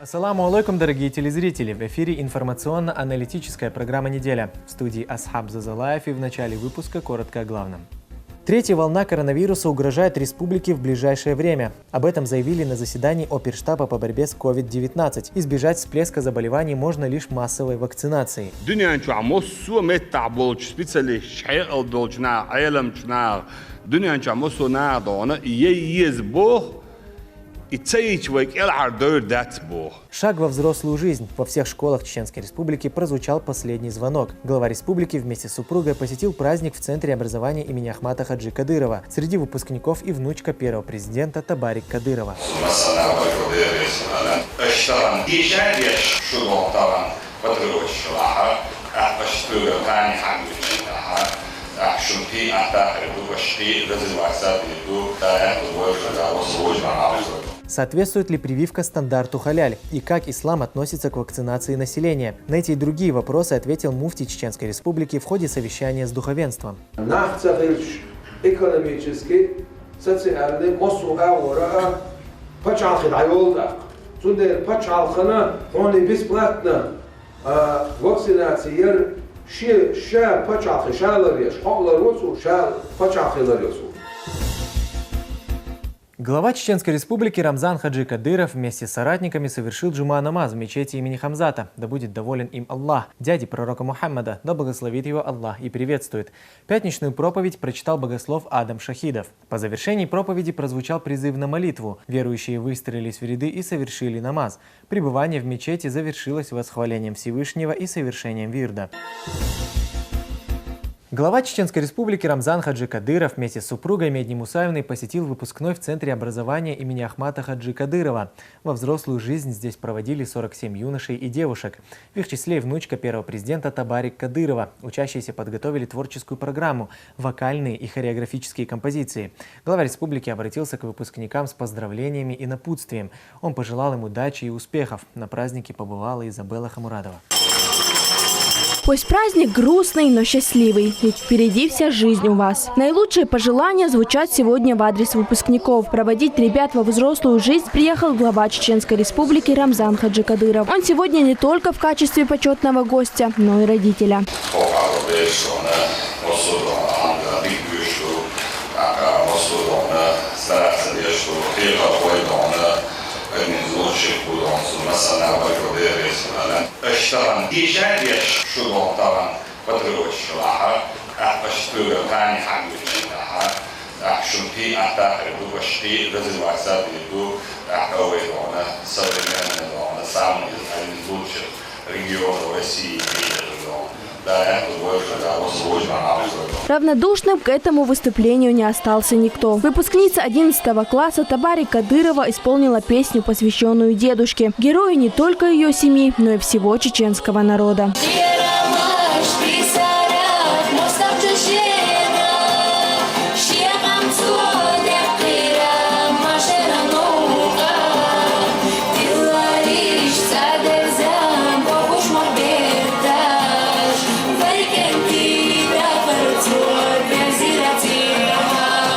Ассаламу алейкум, дорогие телезрители! В эфире информационно-аналитическая программа «Неделя». В студии Асхаб Зазалаев, и в начале выпуска коротко о главном. Третья волна коронавируса угрожает республике в ближайшее время. Об этом заявили на заседании Оперштаба по борьбе с COVID-19. Избежать всплеска заболеваний можно лишь массовой вакцинацией. Шаг во взрослую жизнь. Во всех школах Чеченской Республики прозвучал последний звонок. Глава республики вместе с супругой посетил праздник в Центре образования имени Ахмата Хаджи Кадырова. Среди выпускников и внучка первого президента Табарик Кадырова. Соответствует ли прививка стандарту халяль? И как ислам относится к вакцинации населения? На эти и другие вопросы ответил муфти Чеченской Республики в ходе совещания с духовенством. Глава Чеченской Республики Рамзан Хаджи Кадыров вместе с соратниками совершил джума намаз в мечети имени Хамзата. Да будет доволен им Аллах, дяди пророка Мухаммада, да благословит его Аллах и приветствует. Пятничную проповедь прочитал богослов Адам Шахидов. По завершении проповеди прозвучал призыв на молитву. Верующие выстроились в ряды и совершили намаз. Пребывание в мечети завершилось восхвалением Всевышнего и совершением вирда. Глава Чеченской Республики Рамзан Хаджи Кадыров вместе с супругой Медни Мусаевной посетил выпускной в Центре образования имени Ахмата Хаджи Кадырова. Во взрослую жизнь здесь проводили 47 юношей и девушек. В их числе и внучка первого президента Табарик Кадырова. Учащиеся подготовили творческую программу, вокальные и хореографические композиции. Глава республики обратился к выпускникам с поздравлениями и напутствием. Он пожелал им удачи и успехов. На празднике побывала Изабелла Хамурадова. Пусть праздник грустный, но счастливый, ведь впереди вся жизнь у вас. Наилучшие пожелания звучат сегодня в адрес выпускников. Проводить ребят во взрослую жизнь приехал глава Чеченской Республики Рамзан Хаджи Кадыров. Он сегодня не только в качестве почетного гостя, но и родителя. Равнодушным к этому выступлению не остался никто. Выпускница 11 класса Табарик Кадырова исполнила песню, посвященную дедушке, герою не только ее семьи, но и всего чеченского народа.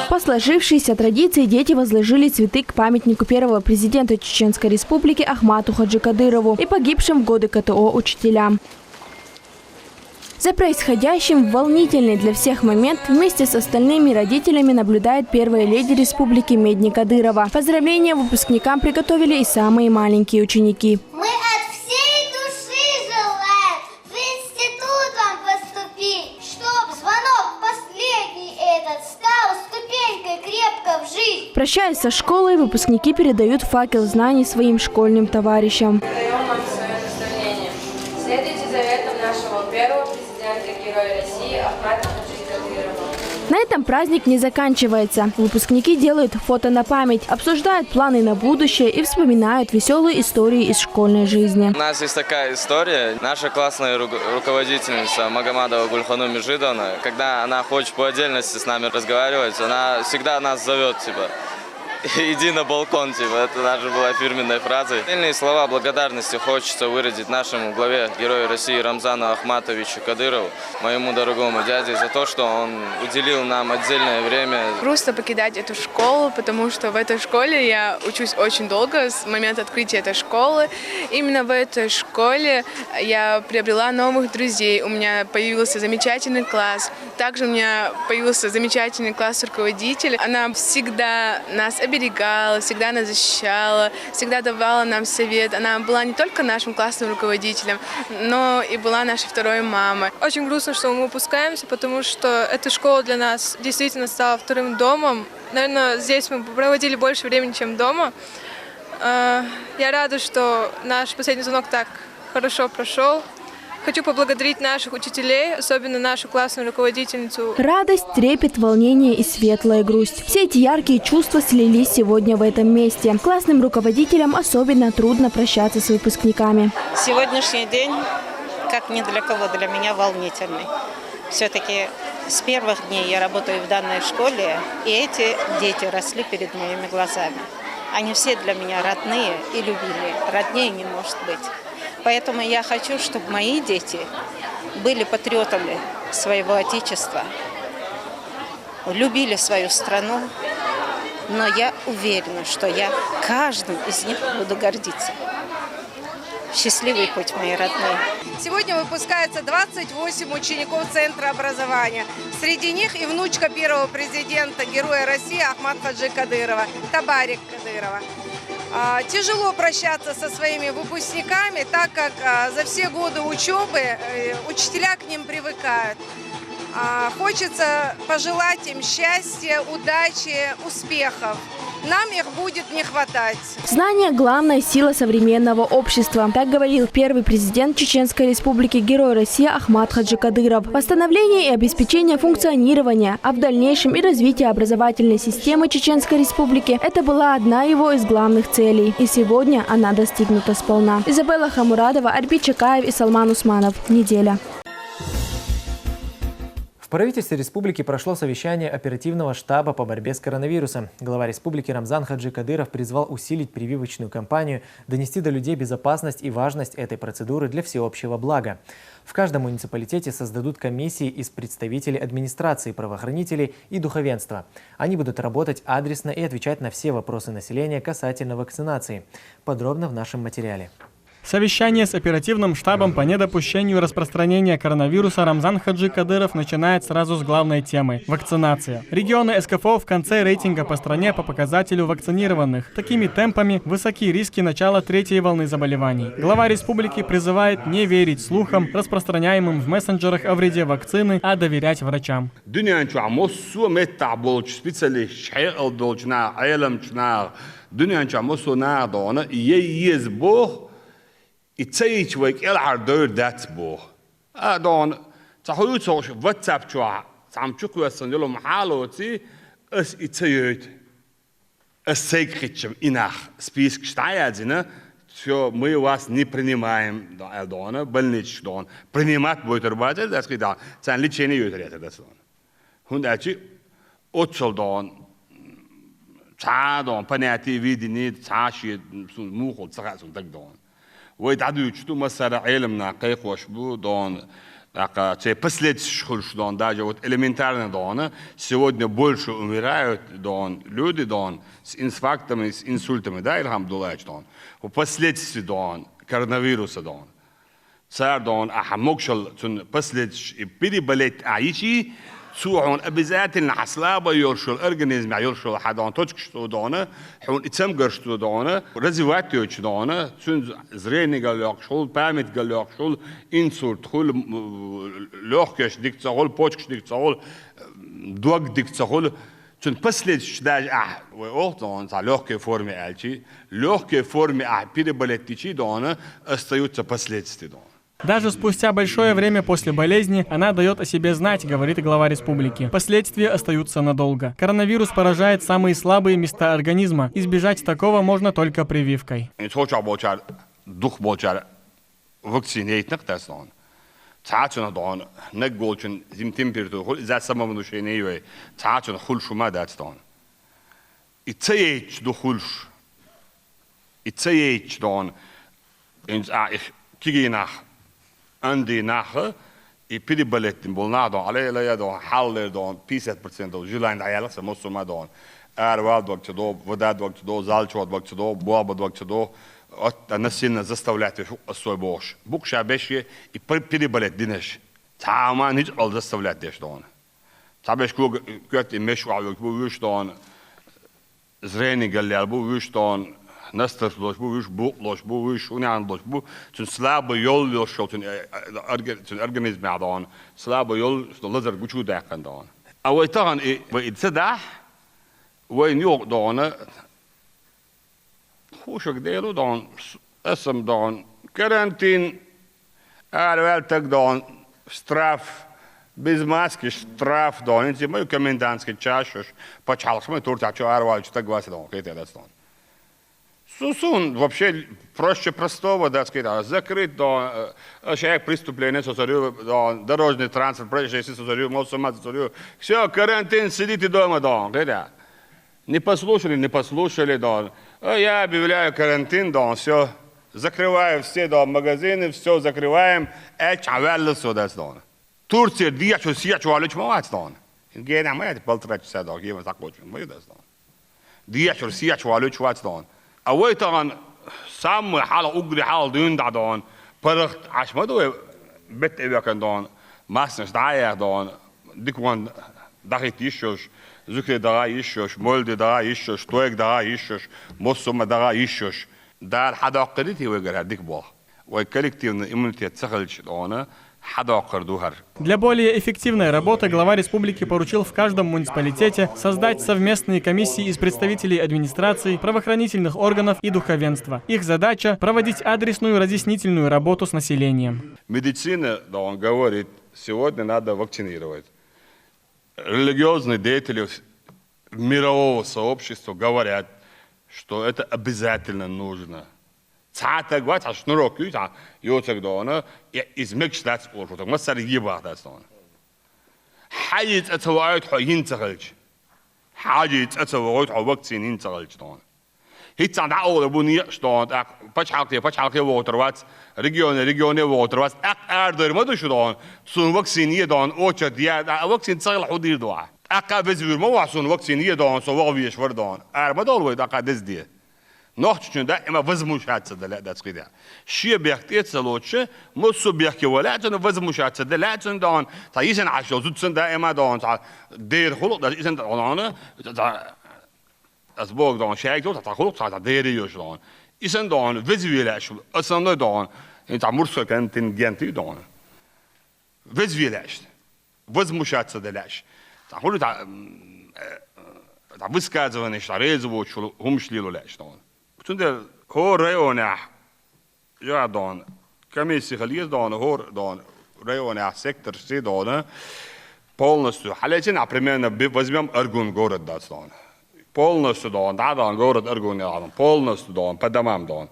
По сложившейся традиции дети возложили цветы к памятнику первого президента Чеченской Республики Ахмату Хаджи Кадырову и погибшим в годы КТО учителям. За происходящим в волнительный для всех момент вместе с остальными родителями наблюдает первая леди республики Медни Кадырова. Поздравления выпускникам приготовили и самые маленькие ученики. Мы от всей души желаем в институт вам поступить, чтоб звонок последний этот стал ступенькой крепко в жизнь. Прощаясь со школой, выпускники передают факел знаний своим школьным товарищам. Даем вам свое наставление. Следуйте заветам нашего первого президента, героя России Ахмата Хаджи Кадырова. На этом праздник не заканчивается. Выпускники делают фото на память, обсуждают планы на будущее и вспоминают веселые истории из школьной жизни. У нас есть такая история. Наша классная руководительница Магомадова Гульхану Межидовна, когда она хочет по отдельности с нами разговаривать, она всегда нас зовет, иди на балкон, типа, это наша была фирменной фразой. Отдельные слова благодарности хочется выразить нашему главе Героя России Рамзану Ахматовичу Кадырову, моему дорогому дяде, за то, что он уделил нам отдельное время. Грустно покидать эту школу, потому что в этой школе я учусь очень долго, с момента открытия этой школы. Именно в этой школе я приобрела новых друзей, у меня появился замечательный класс. Также у меня появился замечательный класс руководителя. Она всегда нас оберегала, всегда нас защищала, всегда давала нам совет. Она была не только нашим классным руководителем, но и была нашей второй мамой. Очень грустно, что мы выпускаемся, потому что эта школа для нас действительно стала вторым домом. Наверное, здесь мы проводили больше времени, чем дома. Я рада, что наш последний звонок так хорошо прошел. Хочу поблагодарить наших учителей, особенно нашу классную руководительницу. Радость, трепет, волнение и светлая грусть. Все эти яркие чувства слились сегодня в этом месте. Классным руководителям особенно трудно прощаться с выпускниками. Сегодняшний день, как ни для кого, для меня волнительный. Все-таки с первых дней я работаю в данной школе, и эти дети росли перед моими глазами. Они все для меня родные и любимые. Роднее не может быть. Поэтому я хочу, чтобы мои дети были патриотами своего Отечества, любили свою страну, но я уверена, что я каждым из них буду гордиться. Счастливый путь, мои родные. Сегодня выпускается 28 учеников Центра образования. Среди них и внучка первого президента, Героя России Ахмата Хаджи Кадырова, Табарик Кадырова. Тяжело прощаться со своими выпускниками, так как за все годы учебы учителя к ним привыкают. Хочется пожелать им счастья, удачи, успехов. Нам их будет не хватать. Знание – главная сила современного общества. Так говорил первый президент Чеченской Республики, Герой России Ахмат Хаджи Кадыров. Восстановление и обеспечение функционирования, а в дальнейшем и развитие образовательной системы Чеченской Республики – это была одна его из главных целей. И сегодня она достигнута сполна. Изабелла Хамурадова, Арбит Чакаев и Салман Усманов. Неделя. В правительстве республики прошло совещание оперативного штаба по борьбе с коронавирусом. Глава республики Рамзан Хаджи Кадыров призвал усилить прививочную кампанию, донести до людей безопасность и важность этой процедуры для всеобщего блага. В каждом муниципалитете создадут комиссии из представителей администрации, правоохранителей и духовенства. Они будут работать адресно и отвечать на все вопросы населения касательно вакцинации. Подробно в нашем материале. Совещание с оперативным штабом по недопущению распространения коронавируса Рамзан Хаджи Кадыров начинает сразу с главной темы – вакцинация. Регионы СКФО в конце рейтинга по стране по показателю вакцинированных. Такими темпами высоки риски начала третьей волны заболеваний. Глава республики призывает не верить слухам, распространяемым в мессенджерах о вреде вакцины, а доверять врачам. Itseich wek el ardeur dat bo. Don tahoyut so WhatsApp chwa samchuk wasan yolo mahaloti es itseyut. Es секретчем инах список штаядина, все мы вас не принимаем до Элдона, больнич дон. Принимать будет работать, так сказать, сан лечение ютрет это сон. Хундачи отчел дон. Цадон понятие видение цаши мухол цасон так дон. ويتعدوا يشتو مسار علمنا قيق وشبو دون те последствия, что он даже вот элементарно дон, сегодня больше умирают дон люди дон с инфарктами, с инсультами, да, Ильхамдуллаевич дон, последствия дон коронавируса дон, царь дон, мокшал цун последствия переболеть аичи, سوعون أبزاتنا حصلابة يرشل أرجانيزم يرشل حدان تشكش تودانا حون إتسام قرش تودانا رزوات يوش تودانا سون زريني قال يقشل بامت قال يقشل إنسور تقول لوحكش ديك تقول بوشكش ديك تقول دوق ديك تقول سون بسلت شداج وقتان تاع لوحكي فورمي ألشي لوحكي فورمي بيربلتيشي دانا استيوت بسلت تدانا. Даже спустя большое время после болезни она дает о себе знать, говорит глава республики. Последствия остаются надолго. Коронавирус поражает самые слабые места организма. Избежать такого можно только прививкой. إتسيج دخولش إتسيج دون إنز كيجي ناخ عندي ناخ يبدي بلتين بولنا دون عليه لا دون حال دون 50% دون جلاين عيالك سموسو ما دون أرواد وقت دو وداد وقت دو زالش وقت دو بواب وقت دو насильно заставлять свой бош. Бук шабешки и переболеть динеш. Тама нич ал заставлять деш дон. Табеш кугат и мешу авик бу виш дон. Зрение галлял бу виш дон. Настер лош бу виш бу лош бу виш унян лош бу. Тун слабо йол лошо тун организм дон. Слабо йол что лазер гучу дакан дон. А вот таган и итсада وين يوق دون خوشك ديرو دون اسم دون كارانتين أروالتك دون штраф без маски штраф дон инти мой комендантский час почалось мы турта чё арвал что гласи дон это дон сусун вообще проще простого да сказать закрыть дон человек преступление созорил дон дорожный транспорт происшествие созорил мосомат созорил все карантин сидите дома дон это не послушали, да. Я объявляю карантин, да, все. Закрываю все, да, магазины, все закрываем. Чавеллы сюда, да. Турция, диячу, сиячу, алечу, мать, да. Гене, мы это полтора часа, да, гене закончим, мы, да. Диячу, сиячу, алечу, мать, да. А вот он сам حال أجري حال دين دادون. برخت عش ما دو بيت إبيكن دون. ماسنش داير دون. ديكوان داخل يشوش. زكري دغا يشوش مولد دغا يشوش تويك دغا يشوش مصوم دغا يشوش دار حدا قريتي ويقر هديك بوه وكولлективный иммунитет сахалч дона حدا قردوهر. Для более эффективной работы глава республики поручил в каждом муниципалитете создать совместные комиссии из представителей администрации, правоохранительных органов и духовенства. Их задача – проводить адресную разъяснительную работу с населением. Медицина, да, он говорит, сегодня надо вакцинировать. Религиозные деятели мирового сообщества говорят, что это обязательно нужно. Цатак вот, а что роки, а йоцак дона, измекшлац орфотак, масар ебахтас дона. Хаджит атаваут хаин цагалч. Хаджит атаваут вакцинин цагалч дона. Хитсан даола буни что пачалки вотервац регионе вотервац ардер мадуш дон сун вакцини дон оча дия вакцин цагал худир доа акабезвир мо сун вакцини дон со вавиш вардон армадол вой акадез дия нохчун да има возмущаться да скида ши бехтец лоче мосу бехки валатен возмущаться да латен дон таисен ашо зутсен да има дон дер хулу да исен дон Als boog dan schijkt dat dat geloof dat derde juist dan. Is een dan visueel is als een dan in het moerstuk en in Gent dan. Visueel is. Wat moet je het zelfs? Dat geloof dat wysказывание is daar eens wat je homschlilo is dan. Toen de hoor reona ja dan commissie geleerd dan hoor dan reona sector C dan полностью. Халечен например возьмем Аргун город dan. Полностью дон, да, дон, город Аргунян, полностью дон, по домам дон.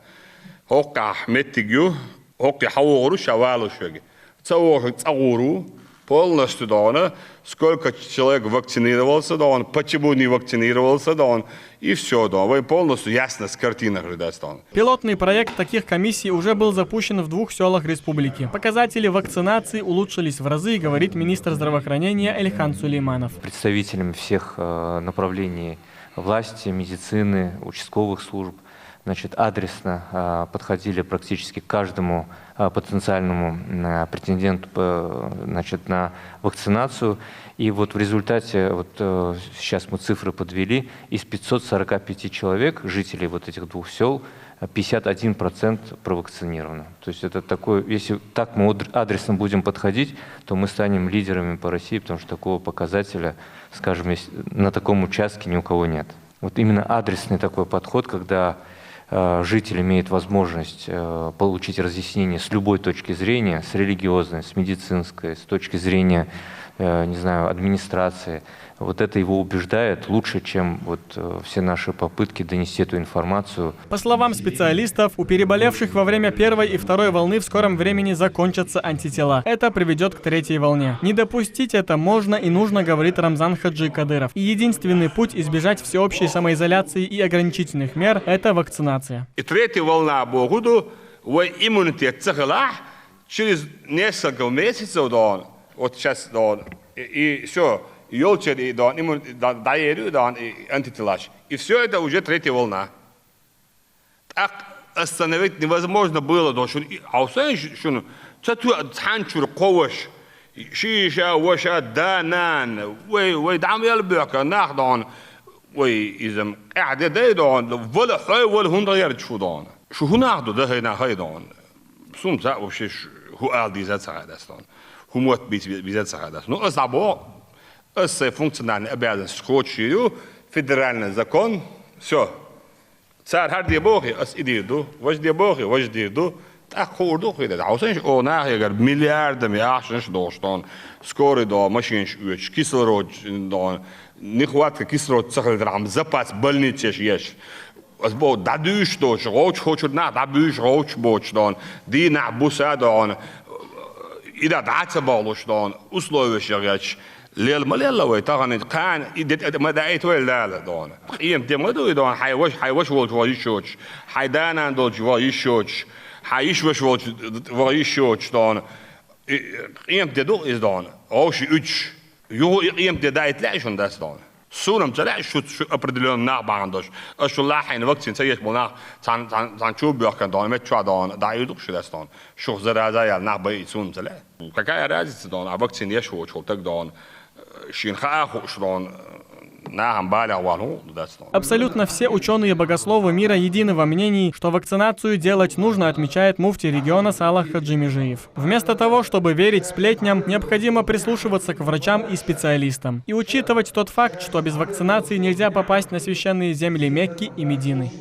Хокка метигю, хокки хавору, шавалу шеги. Цауру, полностью дон, сколько человек вакцинировался дон, почему не вакцинировался дон, и все дон. Вы полностью ясно с картинок даст дон. Пилотный проект таких комиссий уже был запущен в 2 селах республики. Показатели вакцинации улучшились в разы, говорит министр здравоохранения Эльхан Сулейманов. Представителями всех направлений власти, медицины, участковых служб, значит, адресно подходили практически к каждому потенциальному претенденту, значит, на вакцинацию. И вот в результате, вот сейчас мы цифры подвели, из 545 человек, жителей вот этих 2 сел, 51% провакцинировано. То есть это такое, если так мы адресно будем подходить, то мы станем лидерами по России, потому что такого показателя, скажем, на таком участке ни у кого нет. Вот именно адресный такой подход, когда житель имеет возможность получить разъяснение с любой точки зрения, с религиозной, с медицинской, с точки зрения, не знаю, администрации. Вот это его убеждает лучше, чем вот все наши попытки донести эту информацию. По словам специалистов, у переболевших во время первой и второй волны в скором времени закончатся антитела. Это приведет к третьей волне. Не допустить это можно и нужно, говорит Рамзан Хаджи Кадыров. И единственный путь избежать всеобщей самоизоляции и ограничительных мер – это вакцинация. И третья волна будет, иммунитет через несколько месяцев, вот сейчас, и все. Елчер и даерю, и антителаж. И все это уже третья волна. Так остановить невозможно было. А что тханчур коваш, шиша, ваша, данан, вы дам елбека, нахдон, вы изм, дайдон, вол хай, вол хундрайер чудон. Шо нахду, да хай нахайдон. Сумца вообще хуал дизат сагадастон. Хумот бизат сагадастон. Ну, азабо. Функциональные обязанности хочет федеральный закон, все. Царь харди бохи, идиду, вожди бохи, вождиду, так хорду хида. А уж он нахер миллиардами ашнш доштон, скорый до машин шуч, кислород до нехватка кислорода цахлдрам, запас больницы есть. Азбо дадуш дош, роч хочет на дадуш роч боч дон, ди на буса дон, и да даться болуш дон, условия шагач. ليل مليلا ويتغني كان ما دعيت ولا لا دون قيم تمدو يدون حيوش ويشوش حيدانا دول ويشوش حيشوش ويشوش دون قيم تدو إز دون أوش إيش يو قيم تدعيت لا شون داس دون سونم تلا شو أبردلون نعب عندوش أشو الله حين وقت سينسيش بنا تان شو بيحكن دون متشوا دون دعيتو شو داس دون شو زرازا يا نعب يسون تلا كاكا رازي دون وقت سينيش هو شو تك دون Абсолютно все ученые-богословы мира едины во мнении, что вакцинацию делать нужно, отмечает муфти региона Салах Хаджи Межиев. Вместо того, чтобы верить сплетням, необходимо прислушиваться к врачам и специалистам и учитывать тот факт, что без вакцинации нельзя попасть на священные земли Мекки и Медины.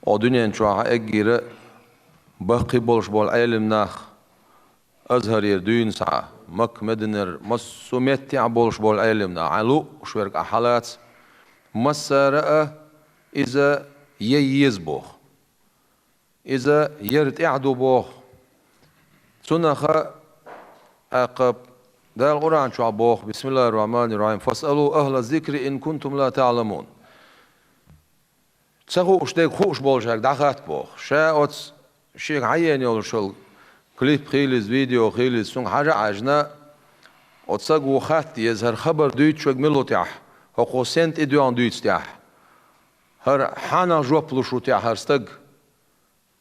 مك مدنر مسوميت يعبولش بول علمنا علو شويرك أحلات مسارة إذا ييزبوخ إذا يرد إعدو بوخ سنخ أقب ده القرآن شو عبوخ بسم الله الرحمن الرحيم فاسألوا أهل الذكر إن كنتم لا تعلمون تسخو اشتاك خوش بولشاك دخات بوخ شاوت شيك عيان يولشل كليب خيلز فيديو خيلز سون حاجة عجنا وتصاقو خات يظهر خبر دويت شوك ملو تاح هو سنت إدوان دويت تاح هر حانا جوبلوشو تاح هر ستق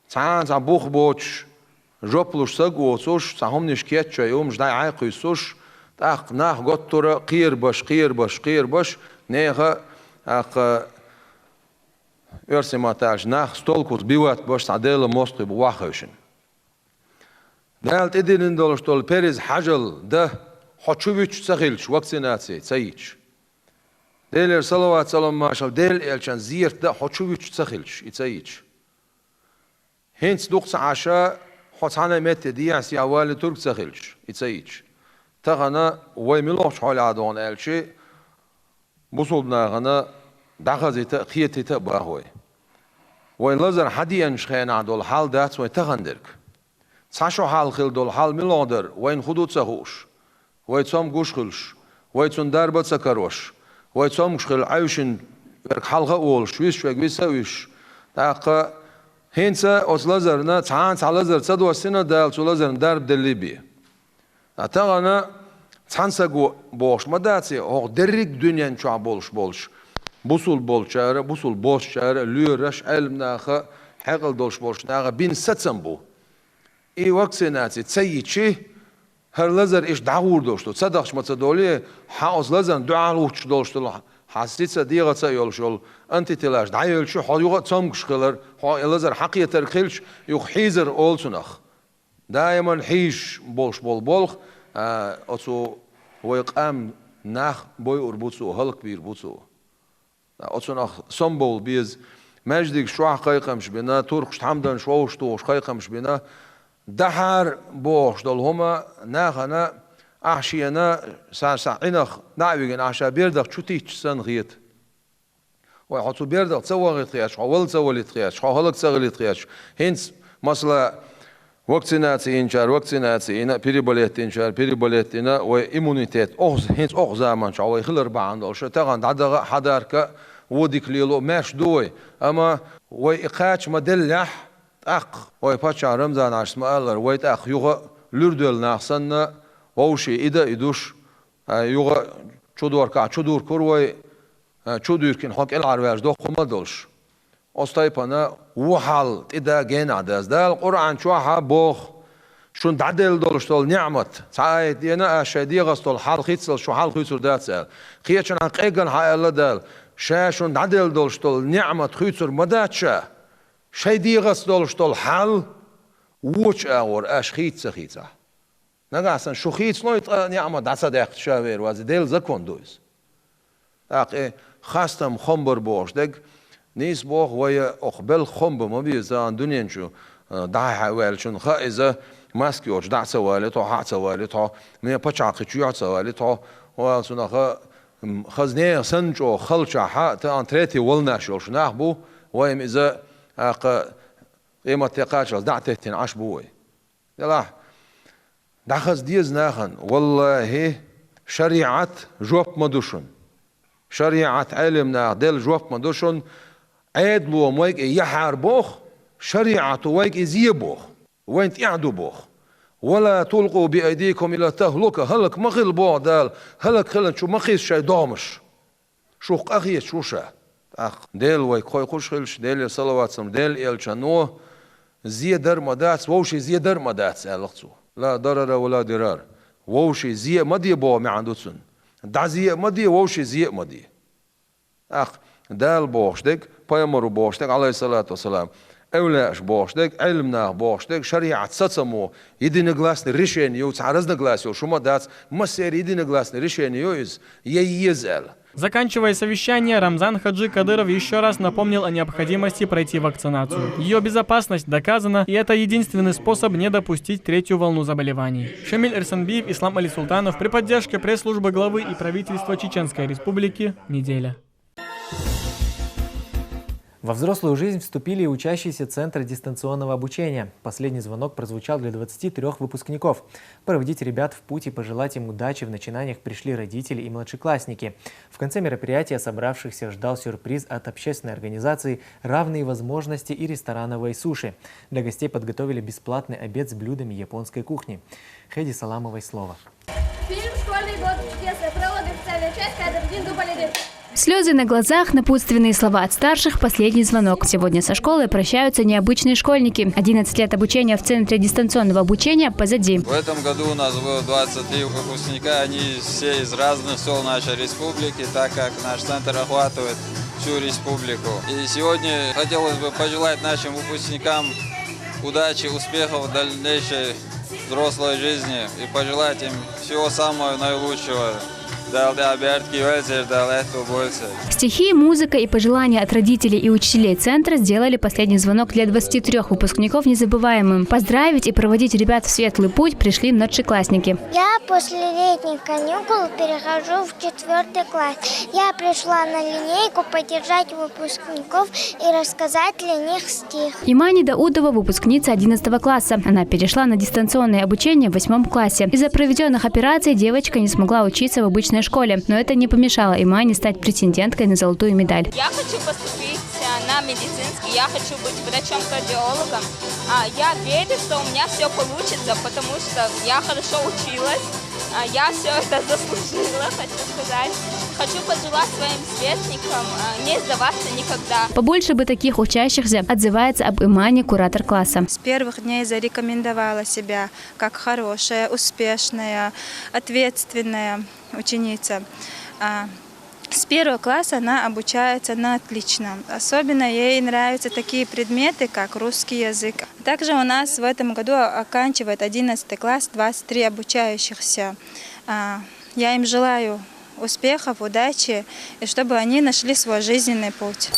تعان تعان بوخ بوش جوبلوش ستق وصوش تعهم نشكيت شو يوم جداي عايقو يسوش تاق ناح قطورة قير باش نيخا اق يرسي ما تاج ناح ستولكوز بيوات باش تعديل موسطي بواخوشن دالت إدين دولش دول بيريز حجل ده حتشوفيش سخيلش واكسيناتي تسيج ديل صلوات سلام ما شاف ديل إلشان زيرت ده حتشوفيش سخيلش يتسيج هنس دوقس عشاء حتحنا مت دياس يعوالي ترك سخيلش يتسيج تغنا ويملوش حول عدوان إلشي بصولنا غنا دغزيتا خيتيتا باهوي ويلزر حديان شخين عدول حال دات ويتغندرك ساشو حال خيل دول حال ملودر وين خدود سهوش ويتصوم قوشخلش ويتصون داربت سكروش ويتصوم قوشخل عيوشن ورك حلقة أولش ويش ويك ويسويش تاقا هينسا أوس لزرنا تحانس على لزر تسدو السنة دال تو لزر دارب دليبية تاقانا تحانسا بوش مداتي هو دريك دنيا نشوع بولش بوصول بولشارة بوصول بوشارة ليرش علم ناخا حقل دولش بولش ناخا بين ستسنبو إي وكسيناتي تسيي شي هر لزر إيش دعور دوشتو تصدقش ما تصدقولي حاوز لزر دعالوش دوشتو حسيتسا ديغا تسيولشول أنت تلاش دعيولشو حيوغا تسمكش خلر لزر حقية ترخيلش يوخ حيزر أولسنخ دائما حيش بولش بولخ أتو ويقام ناخ بوي أربوتسو هلق بيربوتسو أتو ناخ سمبول بيز مجدك شو حقيقمش بنا تركش حمدن شوش توش حقيقمش بنا دحر بوش دول هما ناخنا أحشينا ساعينخ نعويجن عشا بيردك شو تيش سن غيت ويحطوا بيردك تسوى غيت خياش حول تسوى خياش حولك تسوى خياش هنس مثلا وقتناتي إنشار وقتناتي إنا بريبوليت إنشار بريبوليت إنا وإيمونيتيت هنس زمان شو يخلر بعند شو تغند عدا حدارك وديك ليلو ماش دوي أما وإقاش مدلح أق ويباتشا رمضان عشان ما الله ويت أخ يوغا لردل ناخسنا ووشي إذا إدوش يوغا شدور كا شدور كروي شدور كن حق العربيش دو خما دولش أستايبنا وحال إذا جينا داز دال القرآن شوها بوخ شون تعدل دولش دول نعمت ساعات ينا أشادي غستول حال خيتسل شو حال خيتسل داتسل خيتشن عن قيقن حال الله دال شاشون تعدل دولش دول نعمت خيتسل مداتشا شادي غستول شتول حال ووش أور أش خيتسا نقاسن شو خيتس نويت نعمت دعسا داخت شاوير وازي ديل زكون دويس أق خاستم خمبر بوش دق نيس بوخ ويا أقبل خمبر ما بيزان دنيا شو دعها والشون خائزة ماسكي وش دع سوالي تو حق سوالي تو مية بتشع خشيع سوالي تو وصنا خزني سنجو خلشة حق تان تريتي ولنا شو شناه بو ويم إذا أق إما تقاش دعتين عش بوي يلا دخز ديز ناخن والله شريعة جوب مدوشن شريعة علمنا دل جوب مدوشن عيد لو مويك يحار بوخ شريعة ويك يزيبوخ وين يعدو بوخ ولا تلقوا بأيديكم إلى تهلكة هلك مخل بوخ دال هلك خلن شو مخيس شي دامش شو أخيت شو شا أخ دل ويك خوي خوش خلش دل صلوات سم دل إلشانوه زيدر مدات ووشي زيدر مدات ألقتو لا ضرر ولا ضرار ووشي زي مدي بو ما عندوتسن دع زي مدي ووشي زي مدي أخ دال بوشتك بيمر بوشتك عليه الصلاة والسلام أولاش بوشتك علمنا بوشتك شريعة ساتسمو يدين غلاسن ريشينيو تعرضنا غلاسيو شو مدات مسير يدين غلاسن ريشينيو из يزال. Заканчивая совещание, Рамзан Хаджи Кадыров еще раз напомнил о необходимости пройти вакцинацию. Ее безопасность доказана, и это единственный способ не допустить третью волну заболеваний. Шамиль Эрсанбиев, Ислам Али Султанов при поддержке пресс-службы главы и правительства Чеченской Республики. Неделя. Во взрослую жизнь вступили и учащиеся Центра дистанционного обучения. Последний звонок прозвучал для 23 выпускников. Проводить ребят в путь и пожелать им удачи в начинаниях пришли родители и младшеклассники. В конце мероприятия собравшихся ждал сюрприз от общественной организации «Равные возможности» и ресторана «Вайсуши». Для гостей подготовили бесплатный обед с блюдами японской кухни. Хэди Саламовой слово. Фильм «Школьный год» чудесный пролог, официальная часть, кадр 1, дубль 1. Слезы на глазах, напутственные слова от старших, последний звонок. Сегодня со школой прощаются необычные школьники. 11 лет обучения в Центре дистанционного обучения позади. В этом году у нас было 23 выпускника, они все из разных сел нашей республики, так как наш центр охватывает всю республику. И сегодня хотелось бы пожелать нашим выпускникам удачи, успехов в дальнейшей взрослой жизни и пожелать им всего самого наилучшего. Стихи, музыка и пожелания от родителей и учителей центра сделали последний звонок для 23 выпускников незабываемым. Поздравить и проводить ребят в светлый путь пришли младшеклассники. Я после летних каникул перехожу в 4 класс. Я пришла на линейку поддержать выпускников и рассказать для них стих. Имани Даудова выпускница 11 класса. Она перешла на дистанционное обучение в 8 классе. Из-за проведенных операций девочка не смогла учиться в обычной школе, но это не помешало Имани стать претенденткой на золотую медаль. Я хочу поступить на медицинский, я хочу быть врачом-кардиологом. Я верю, что у меня все получится, потому что я хорошо училась, я все это заслужила, хочу сказать. Хочу пожелать своим сверстникам не сдаваться никогда. Побольше бы таких учащихся, отзывается об Имани куратор класса. С первых дней зарекомендовала себя как хорошая, успешная, ответственная ученица. С 1 класса она обучается на отлично. Особенно ей нравятся такие предметы, как русский язык. Также у нас в этом году оканчивает 11 класс 23 обучающихся. Я им желаю успехов, удачи, и чтобы они нашли свой жизненный путь.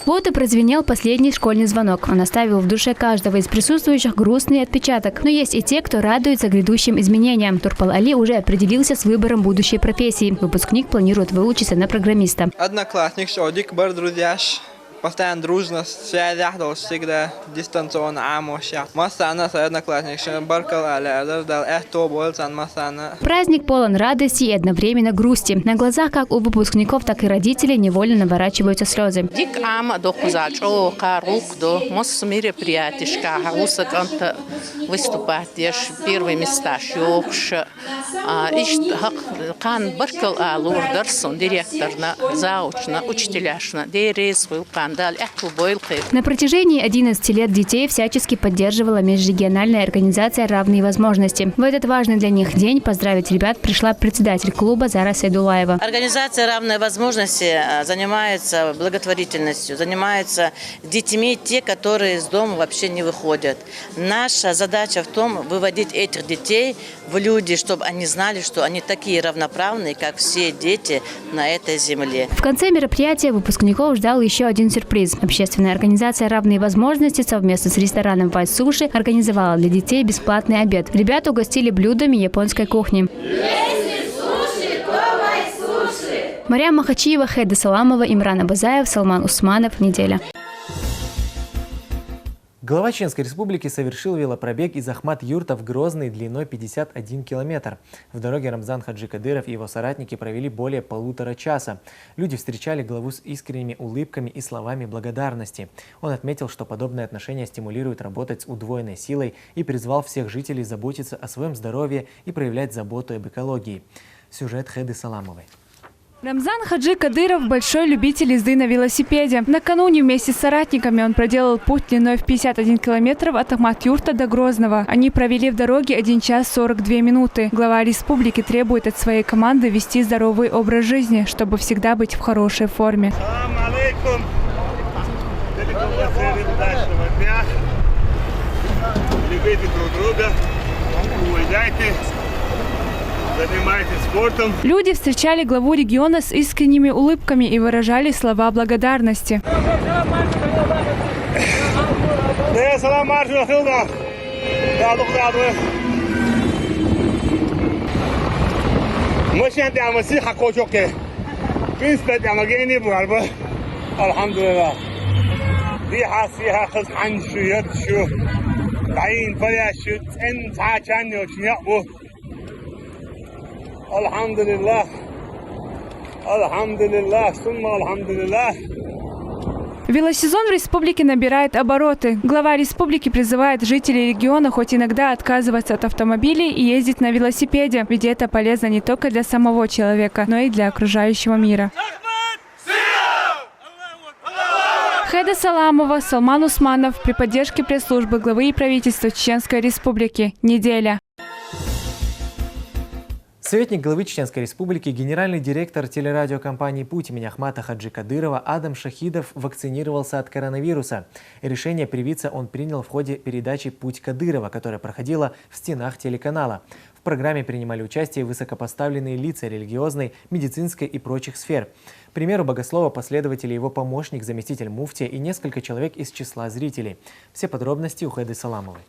Вот и прозвенел последний школьный звонок. Он оставил в душе каждого из присутствующих грустный отпечаток. Но есть и те, кто радуется грядущим изменениям. Турпал Али уже определился с выбором будущей профессии. Выпускник планирует выучиться на программиста. Одноклассник, Шодик, бар друзья. Постоянно дружно, связь всегда дистанционно, Масана, одноклассник, Праздник полон радости и одновременно грусти. На глазах как у выпускников, так и родителей невольно наворачиваются слезы. Выступать, первые места, директор, заочно, учителяшно, На протяжении 11 лет детей всячески поддерживала межрегиональная организация «Равные возможности». В этот важный для них день поздравить ребят пришла председатель клуба Зара Сайдулаева. Организация «Равные возможности» занимается благотворительностью, занимается детьми, те, которые из дома вообще не выходят. Наша задача в том, выводить этих детей в люди, чтобы они знали, что они такие равноправные, как все дети на этой земле. В конце мероприятия выпускников ждал еще один сюрприз. Общественная организация «Равные возможности» совместно с рестораном «Вайт Суши» организовала для детей бесплатный обед. Ребят угостили блюдами японской кухни. Если суши, то Вайт Суши. Марьям Махачиева, Хеда Саламова, Имран Абазаев, Салман Усманов. Неделя. Глава Чеченской Республики совершил велопробег из Ахмат-Юрта в Грозный длиной 51 километр. В дороге Рамзан Хаджи Кадыров и его соратники провели более 1,5 часа. Люди встречали главу с искренними улыбками и словами благодарности. Он отметил, что подобное отношение стимулирует работать с удвоенной силой и призвал всех жителей заботиться о своем здоровье и проявлять заботу об экологии. Сюжет Хеды Саламовой. Рамзан Хаджи Кадыров – большой любитель езды на велосипеде. Накануне вместе с соратниками он проделал путь длиной в 51 километров от Ахмат-Юрта до Грозного. Они провели в дороге 1 час 42 минуты. Глава республики требует от своей команды вести здоровый образ жизни, чтобы всегда быть в хорошей форме. Любите друг друга, уважайте. Занимайтесь спортом. Люди встречали главу региона с искренними улыбками и выражали слова благодарности. Alhamdulillah, alhamdulillah, summa alhamdulillah. Велосезон в республике набирает обороты. Глава республики призывает жителей региона хоть иногда отказываться от автомобилей и ездить на велосипеде, ведь это полезно не только для самого человека, но и для окружающего мира. Хеда Саламова, Салман Усманов при поддержке пресс-службы главы и правительства Чеченской Республики. Неделя. Советник главы Чеченской Республики, генеральный директор телерадиокомпании «Путь» имени Ахмата Хаджи Кадырова Адам Шахидов вакцинировался от коронавируса. Решение привиться он принял в ходе передачи «Путь Кадырова», которая проходила в стенах телеканала. В программе принимали участие высокопоставленные лица религиозной, медицинской и прочих сфер. К примеру, богослова, последователи, его помощник, заместитель муфтия и несколько человек из числа зрителей. Все подробности у Хеды Саламовой.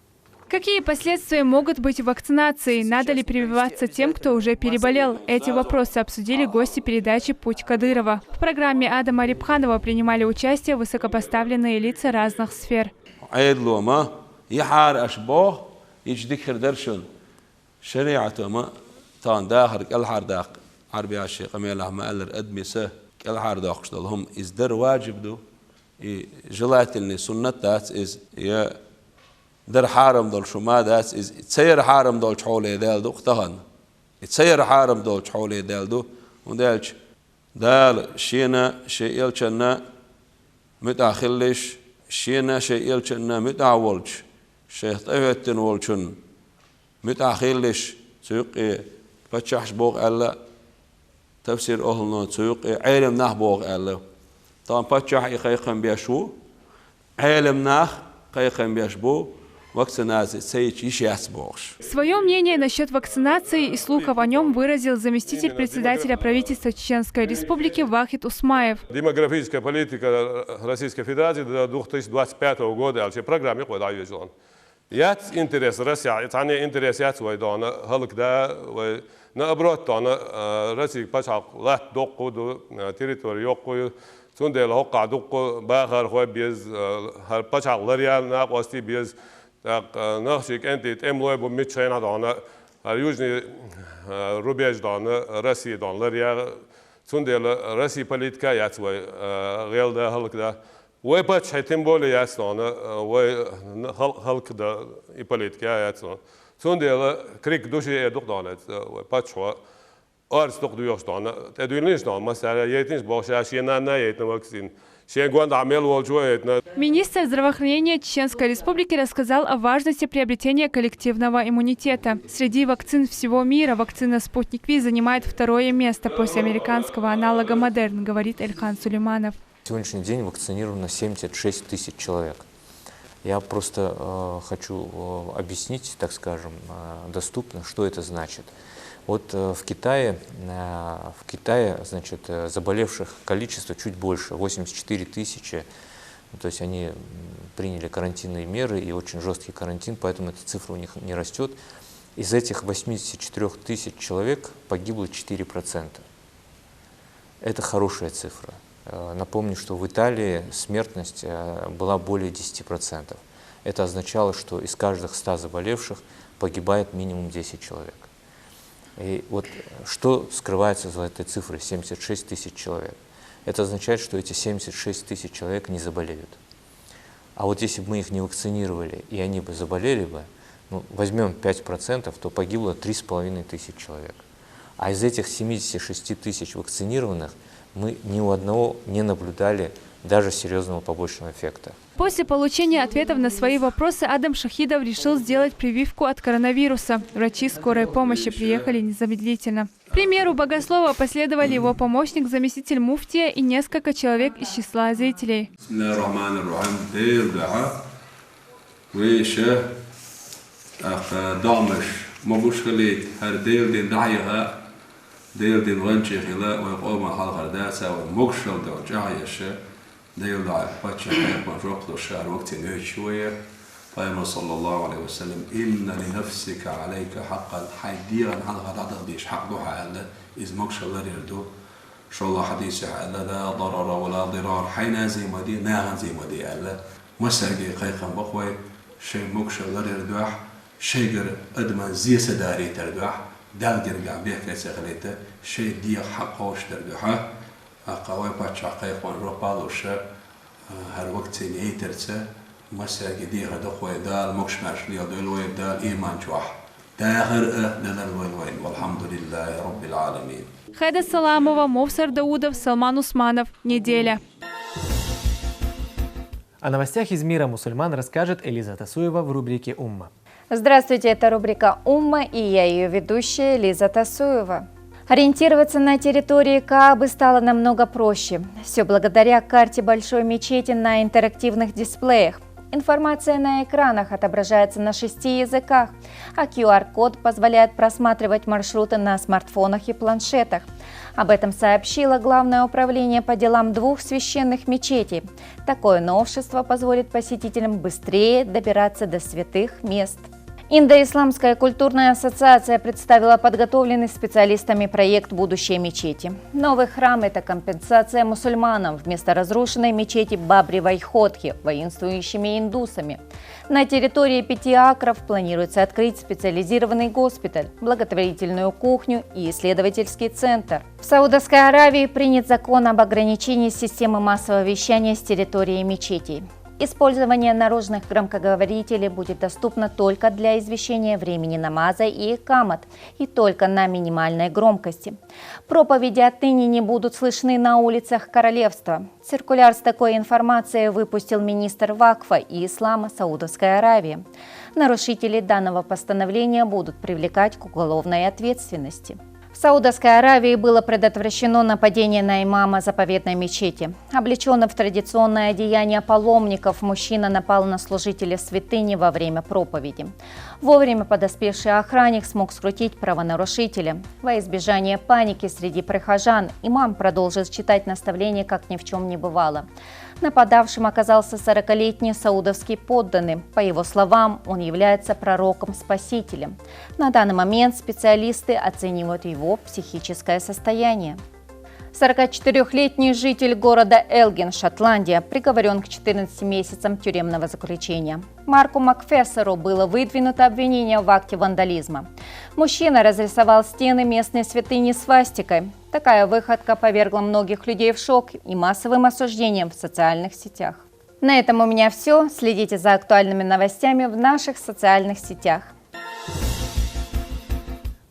Какие последствия могут быть у вакцинации? Надо ли прививаться тем, кто уже переболел? Эти вопросы обсудили гости передачи «Путь Кадырова». В программе Адама Рипханова принимали участие высокопоставленные лица разных сфер. در حارم دول شما داس از تسير حارم دول حوله دال دو اختهن تسير حارم دول حوله دال دو ودالش دال شينا شيء يلشنا متأخلش شينا شيء يلشنا متعولش شيء طيبتن ولشن متأخلش سوق بتشحش بوق الله تفسير أهلنا سوق علم نه بوق الله طبعا بتشح يخيخن بيشو علم نه خيخن بيشبو вакцинации цейч ишяц богш. Свое мнение насчет вакцинации и слухов о нем выразил заместитель председателя правительства Чеченской Республики Вахид Усмаев. Демографическая политика Российской Федерации до 2025 года вообще программе куда юзон. Яц интерес Россия, это не интерес яц войдона, халкда, наоборот, она Россия пачал лат докуду территорию кую, сундел хокка доку бахар хой без пачал лариал на кости без так нашик энтит эмлой бу митчена дона, южный рубеж дона, Россия дона лариал, сундел Россия политика яц вой гелда халкда. Ой, почти тем более ясно, ой, халк да и политика ясно. Сундела крик души едукдонет, ой, почти. Арс дукдуёшдона. Тедуйлнишдон, масала етинш бошаш енанна етна вакцин. Шенгуан амел волчует. Министр здравоохранения Чеченской Республики рассказал о важности приобретения коллективного иммунитета. Среди вакцин всего мира вакцина «Спутник Ви» занимает второе место после американского аналога «Модерн», говорит Эльхан Сулейманов. На сегодняшний день вакцинировано 76 тысяч человек. Я просто хочу объяснить, так скажем, доступно, что это значит. Вот в Китае, значит, заболевших количество чуть больше, 84 тысячи. То есть они приняли карантинные меры и очень жесткий карантин, поэтому эта цифра у них не растет. Из этих 84 тысяч человек погибло 4%. Это хорошая цифра. Напомню, что в Италии смертность была более 10%. Это означало, что из каждых 100 заболевших погибает минимум 10 человек. И вот что скрывается за этой цифрой 76 тысяч человек? Это означает, что эти 76 тысяч человек не заболеют. А вот если бы мы их не вакцинировали, и они бы заболели бы, ну, возьмем 5%, то погибло 3,5 тысячи человек. А из этих 76 тысяч вакцинированных мы ни у одного не наблюдали даже серьезного побочного эффекта. После получения ответов на свои вопросы Адам Шахидов решил сделать прививку от коронавируса. Врачи скорой помощи приехали незамедлительно. К примеру богослова последовали его помощник, заместитель муфтия и несколько человек из числа зрителей. دير دين غنشي خلاء ويقوم الحلقة داسة والمقشل دو جايش دير دعا باتشا حيث مجوقت الشهر وقت نهي شوية قائم صلى الله عليه وسلم إن لنفسك عليك حقا حيديرا حلقة دعديش حق دوحة ألا إذ مقشل دير دو شاء الله حديث ألا لا ضرر ولا ضرار حين زي ما دي ناغن زي ما دي ألا مساقي قيقا بقوي شيء مقشل دير دوح شيء أدمان زي سداري تردوح دال درجع بيه كيسة غليته شيء دي حقوش دردوحة قوي باتش عقيق وان روبالوش هر وقت نيترسه مساقي دي غدقوي دال مكش ماشلي دولوي دال إيمان جوح داخر دال وين والحمد لله رب العالمين. Хайда Саламова, Мовсар Даудов, Салман Усманов. Неделя. О новостях из мира мусульман расскажет Элиза Тасуева в рубрике «Умма». Здравствуйте, это рубрика «Умма» и я ее ведущая Лиза Тасуева. Ориентироваться на территории Каабы стало намного проще. Все благодаря карте Большой мечети на интерактивных дисплеях. Информация на экранах отображается на 6 языках, а QR-код позволяет просматривать маршруты на смартфонах и планшетах. Об этом сообщило Главное управление по делам 2 священных мечетей. Такое новшество позволит посетителям быстрее добираться до святых мест. Индоисламская культурная ассоциация представила подготовленный специалистами проект «Будущее мечети». Новый храм – это компенсация мусульманам вместо разрушенной мечети Бабри-Вайходхи воинствующими индусами. На территории 5 акров планируется открыть специализированный госпиталь, благотворительную кухню и исследовательский центр. В Саудовской Аравии принят закон об ограничении системы массового вещания с территории мечетей. Использование наружных громкоговорителей будет доступно только для извещения времени намаза и икамат, и только на минимальной громкости. Проповеди отныне не будут слышны на улицах королевства. Циркуляр с такой информацией выпустил министр Вакфа и ислама Саудовской Аравии. Нарушители данного постановления будут привлекать к уголовной ответственности. В Саудовской Аравии было предотвращено нападение на имама заповедной мечети. Облеченный в традиционное одеяние паломников, мужчина напал на служителя святыни во время проповеди. Вовремя подоспевший охранник смог скрутить правонарушителя. Во избежание паники среди прихожан имам продолжил читать наставления, как ни в чем не бывало. Нападавшим оказался 40-летний саудовский подданный. По его словам, он является пророком-спасителем. На данный момент специалисты оценивают его психическое состояние. 44-летний житель города Элгин, Шотландия, приговорен к 14 месяцам тюремного заключения. Марку Макфессеру было выдвинуто обвинение в акте вандализма. Мужчина разрисовал стены местной святыни свастикой. Такая выходка повергла многих людей в шок и массовым осуждением в социальных сетях. На этом у меня все. Следите за актуальными новостями в наших социальных сетях.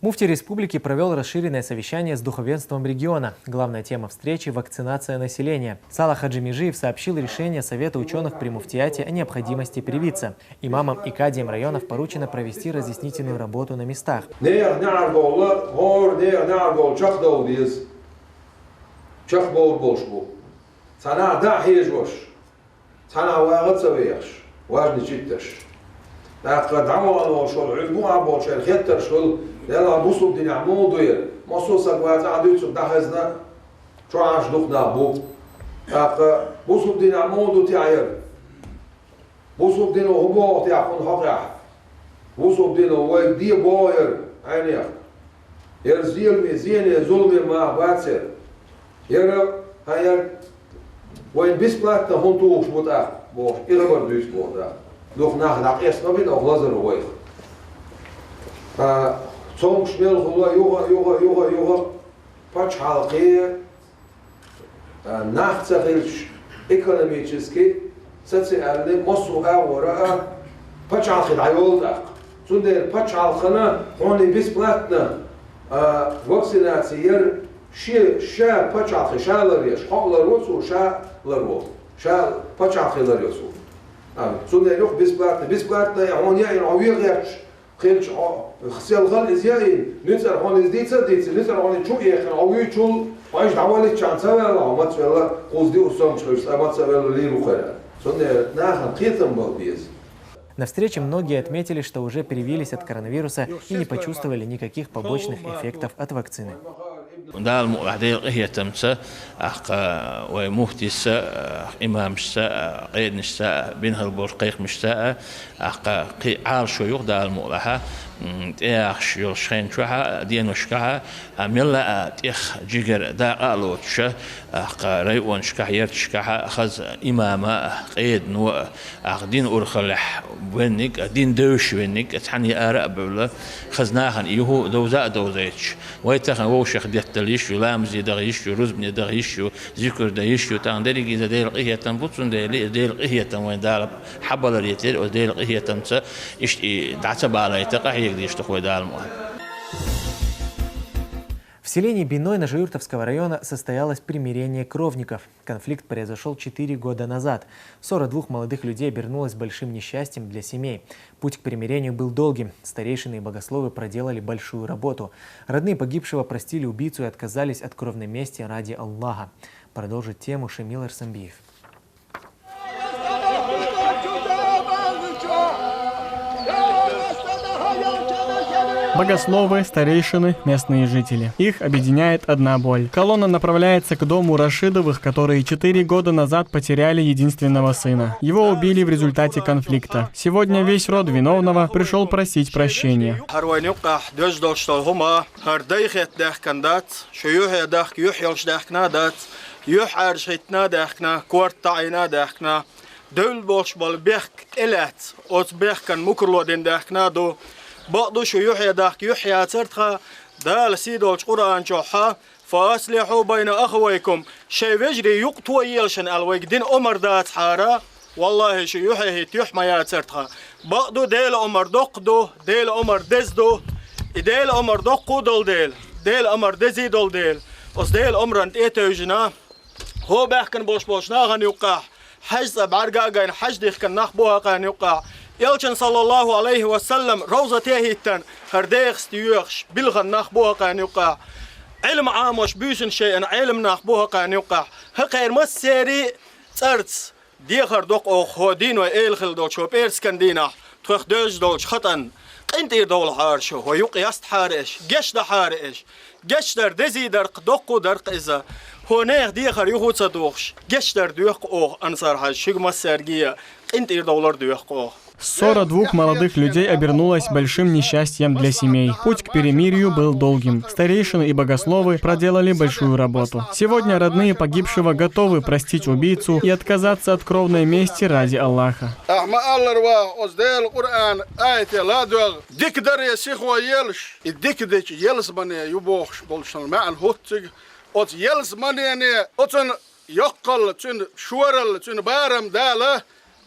Муфтий республики провел расширенное совещание с духовенством региона. Главная тема встречи – вакцинация населения. Салах Хаджи Межиев сообщил решение Совета ученых при муфтиате о необходимости привиться. Имамам и кадиям районов поручено провести разъяснительную работу на местах. Ela busub din amoduyer, mososa gwaza adutsub dahazna, choash dukhna bu. Busub din amodu tiayer. Busub din hubo tiakun haqrah. Busub din way di boyer ayniya. Yer zilmi zini zulmi ma vatser. Yer hayar way bisplatna huntu shbuta bo irbar dus boda. Dukhna daqes nabin oglazer way. Цом шмел хула юга пач халқи нахцахилш экономически социальный масуа вора пач халқи дайолда цундер пач халқына они бесплатно вакцинация ша пач халқи шалареш халаросу шаларо ша пач халқи ларосу цундер юх бесплатно они авиагаш خيرش خسيال غال إزياء نسأل عن إزديتة نسأل عن شو يخن أوي شو بايش دعوالي شانسا ولا ما تسوي قصدي أسام شخص ما تسوي لي مخيرة صنع ناخن قيتم بالبيز. На встрече многие отметили, что уже привились от коронавируса и не почувствовали никаких побочных эффектов от вакцины. دال مؤهديل هي تمسا ومفتيس إمامسا قيدنسا بينها البرقيق مشتا عال شو يغدال مؤلها تيخ يلشين شوها دينوشكها ملا تيخ جيجر دا قالوتش ريون شكح يرتشكها خز إمامة قيد نو دين أرخلح بينك دين دوش بينك تحني آراء بولا خزناهن إيهو دوزيتش ويتخن ووشخ ديتليش لامزي دغيش رزبني دغيش ذكر دايش تاندري إذا ديل قهية تنبطن ديل قهية وين دار حبل ريتير وديل قهية تمسا إيش دعتب على يتقح В селении Биной Нажиюртовского района состоялось примирение кровников. Конфликт произошел 4 года назад. Ссора двух молодых людей обернулась большим несчастьем для семей. Путь к примирению был долгим. Старейшины и богословы проделали большую работу. Родные погибшего простили убийцу и отказались от кровной мести ради Аллаха. Продолжит тему Шамил Арсамбиев. Богословы, старейшины, местные жители. Их объединяет одна боль. Колонна направляется к дому Рашидовых, которые 4 года назад потеряли единственного сына. Его убили в результате конфликта. Сегодня весь род виновного пришел просить прощения. بعض شيوخ يداك يحيى ترتخا دال سيدولش قرآن جوحا فأصلحوا بين أخويكم شي وجري يقطوا يلشن الويقدين أمر دات حارة والله شيوخ يتيح ما ياترتخا بعض ديل أمر دقدو ديل أمر دزدو ديل أمر دقو ديل أمر دزي ديل أص ديل أمر أنت إيتوجنا هو بحكن بوش ناغن يوقع حجز بعرقا قاين حج ديخ كان نخبوها قاين يوقع يلشن صلى الله عليه وسلم روزة تهيتن هرديخ ستيوخش بلغن نخبوها قاين يوقع علم عام وش بيشن شيء علم نخبوها قان يقع هقير مسيري ترتس ديخر دوق او خودين وإلخل دول شو بيرس كندينا تخ دوج دول خطن انت دول حارشو ويقياست حارش جش ده حارش جش در دزي در قدوق در قزا هناك ديخر يخوت صدوخش جش در دوق او انصار حاج شيغ مسيرجيا انت دولار دوق او. Ссора двух молодых людей обернулась большим несчастьем для семей. Путь к перемирию был долгим. Старейшины и богословы проделали большую работу. Сегодня родные погибшего готовы простить убийцу и отказаться от кровной мести ради Аллаха.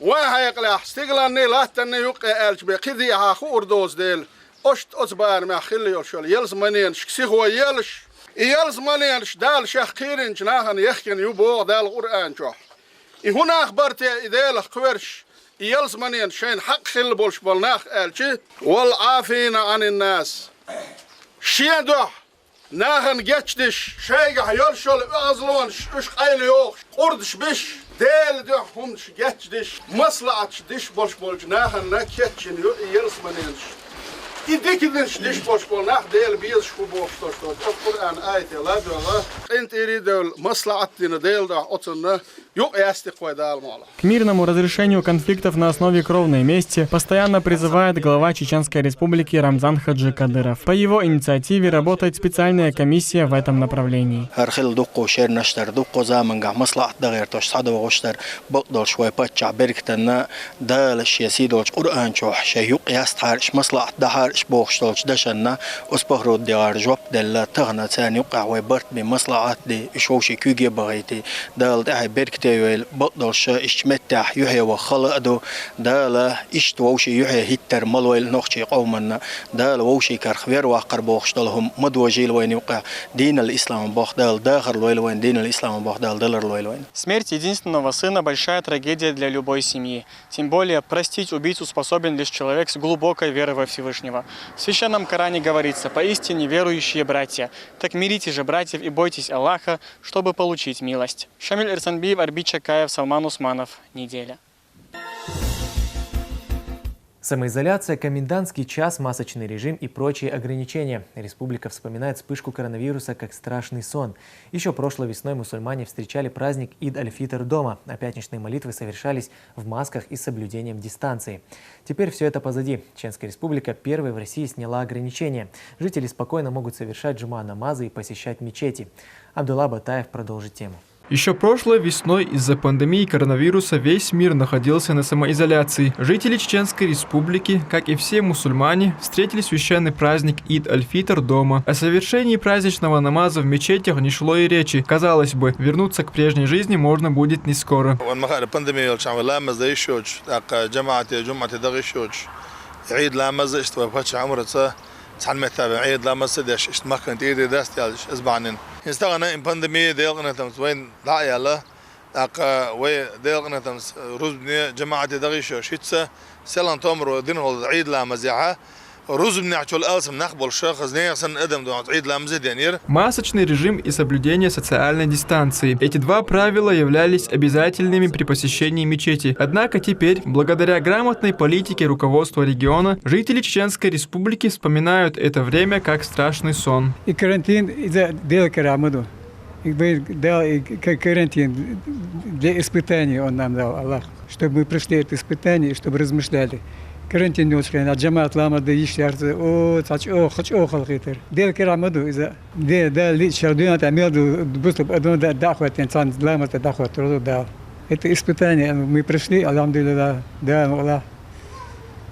وهيقلع استقلالني لا تني يقع البقيدي ها خوردوز ديل اشت اصبار ما خلي يشول يلز منين شكسي هو يلز منين دال شخيرن جناهن يخكن يبو دال القران جو هنا اخبرت ديل خورش يلز منين شين حق خل بولش بولناخ الشي والعافين عن الناس شيدو ناهن جتش شيغ يلشول ازلون اش قايل يوخ قردش بش ديل ده هم شجعت دش مصلحة دش بولش ناهن نكتشن يلس منينش يديك دش بولش ناخ ديل بيز شو بوش القرآن آية لا ده انت يريد مصلحة دين ديل ده أصلا يستقوى دال ماله. К мирному разрешению конфликтов на основе кровной мести постоянно призывает глава Чеченской Республики Рамзан Хаджи Кадыров. По его инициативе работает специальная комиссия в этом направлении. تيويل بقدرش اشمتح يحيى وخلقده دالا اشتوشي يحيى هيتر ملويل نخشي قومنا دالا ووشي كرخوير وقربوخش دالهم مدوجيل وين يوقع دين الإسلام بخدال داخل لويل وين دين الإسلام بخدال دلر لويل وين. Смерть единственного сына – большая трагедия для любой семьи. Тем более, простить убийцу способен лишь человек с глубокой верой во Всевышнего. В Священном Коране говорится: «Поистине верующие братья, так мирите же братьев и бойтесь Аллаха, чтобы получить милость». Шамиль Эрсанбиев, Арбит Чакаев, Салман Усманов. Неделя. Самоизоляция, комендантский час, масочный режим и прочие ограничения. Республика вспоминает вспышку коронавируса как страшный сон. Еще прошлой весной мусульмане встречали праздник Ид-аль-Фитр дома, а пятничные молитвы совершались в масках и с соблюдением дистанции. Теперь все это позади. Чеченская республика первой в России сняла ограничения. Жители спокойно могут совершать джума-намазы и посещать мечети. Абдулла Батаев продолжит тему. Еще прошлой весной из-за пандемии коронавируса весь мир находился на самоизоляции. Жители Чеченской Республики, как и все мусульмане, встретили священный праздник Ид-аль-Фитр дома. О совершении праздничного намаза в мечетях не шло и речи. Казалось бы, вернуться к прежней жизни можно будет не скоро. سان متابع عيد لا مسدش اشتمكن تيدي داست يالش اسبعنن استغنى ان بانديمي ديلغنا تمس وين لا يلا اق وي ديلغنا تمس روزبني جماعه دغيش شيتسا سلان تومر دين عيد لا مزيعه Масочный режим и соблюдение социальной дистанции. Эти два правила являлись обязательными при посещении мечети. Однако теперь, благодаря грамотной политике руководства региона, жители Чеченской Республики вспоминают это время как страшный сон. И карантин из-за карантин для испытаний он нам дал, Аллах, чтобы мы прошли это испытание, чтобы размышляли. Карантин не успели, а джамаат лама да ищарцы, хоть халхитер. Дел керамаду из-за да шардуна тамелду быстро да дахват инсан лама да дахват да. Это испытание мы прошли, алхамдулилlah, да Аллах.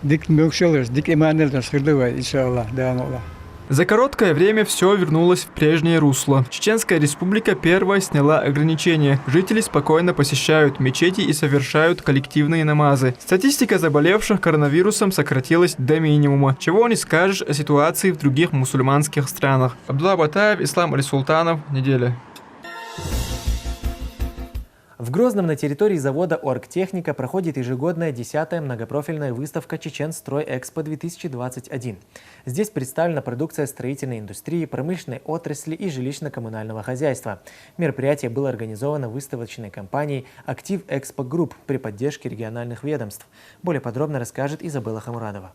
Дик мукшелers, дик иманел наш хирдова, иншаллах, да Аллах. За короткое время все вернулось в прежнее русло. Чеченская Республика первая сняла ограничения. Жители спокойно посещают мечети и совершают коллективные намазы. Статистика заболевших коронавирусом сократилась до минимума. Чего не скажешь о ситуации в других мусульманских странах. Абдулла Батаев, Ислам Али Султанов. Неделя. В Грозном на территории завода «Оргтехника» проходит ежегодная 10-я многопрофильная выставка «Чеченстрой-Экспо-2021». Здесь представлена продукция строительной индустрии, промышленной отрасли и жилищно-коммунального хозяйства. Мероприятие было организовано выставочной компанией «Актив Экспо Групп» при поддержке региональных ведомств. Более подробно расскажет Изабелла Хамурадова.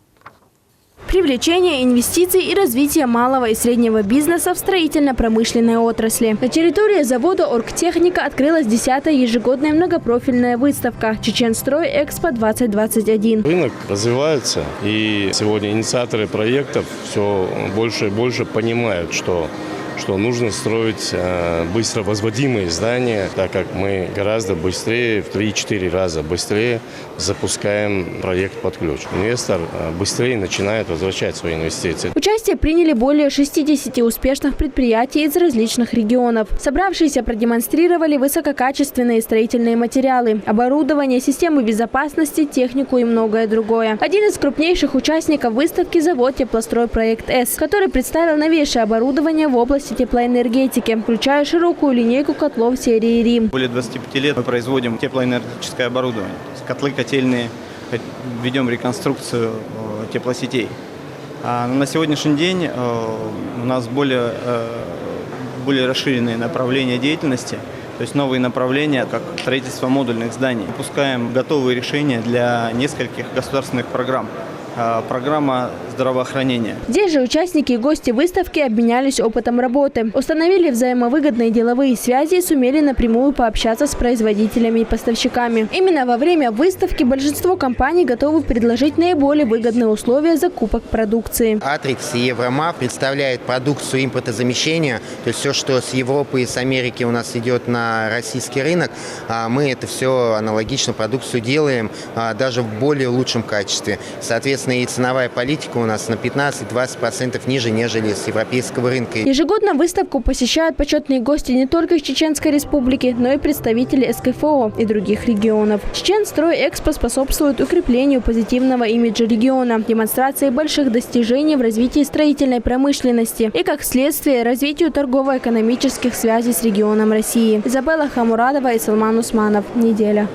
Привлечение инвестиций и развитие малого и среднего бизнеса в строительно-промышленной отрасли. На территории завода «Оргтехника» открылась 10-я ежегодная многопрофильная выставка «Чеченстрой-Экспо-2021». Рынок развивается, и сегодня инициаторы проектов все больше и больше понимают, что нужно строить быстро возводимые здания, так как мы гораздо быстрее, в 3-4 раза быстрее запускаем проект под ключ. Инвестор быстрее начинает возвращать свои инвестиции. Участие приняли более 60 успешных предприятий из различных регионов. Собравшиеся продемонстрировали высококачественные строительные материалы, оборудование, системы безопасности, технику и многое другое. Один из крупнейших участников выставки – завод «Теплостройпроект С», который представил новейшее оборудование в области теплоэнергетики, включая широкую линейку котлов серии «Рим». Более 25 лет мы производим теплоэнергетическое оборудование. То есть котлы, котельные, ведем реконструкцию теплосетей. А на сегодняшний день у нас более расширенные направления деятельности, то есть новые направления, как строительство модульных зданий. Выпускаем готовые решения для нескольких государственных программ. Программа здравоохранения. Здесь же участники и гости выставки обменялись опытом работы, установили взаимовыгодные деловые связи и сумели напрямую пообщаться с производителями и поставщиками. Именно во время выставки большинство компаний готовы предложить наиболее выгодные условия закупок продукции. Атрикс и Евромав представляют продукцию импортозамещения, то есть все, что с Европы и с Америки у нас идет на российский рынок, мы это все аналогично продукцию делаем, даже в более лучшем качестве. Соответственно, и ценовая политика у нас на 15-20% ниже, нежели с европейского рынка. Ежегодно выставку посещают почетные гости не только из Чеченской Республики, но и представители СКФО и других регионов. Чеченстрой-Экспо способствует укреплению позитивного имиджа региона, демонстрации больших достижений в развитии строительной промышленности и, как следствие, развитию торгово-экономических связей с регионом России. Изабелла Хамурадова и Салман Усманов. Неделя.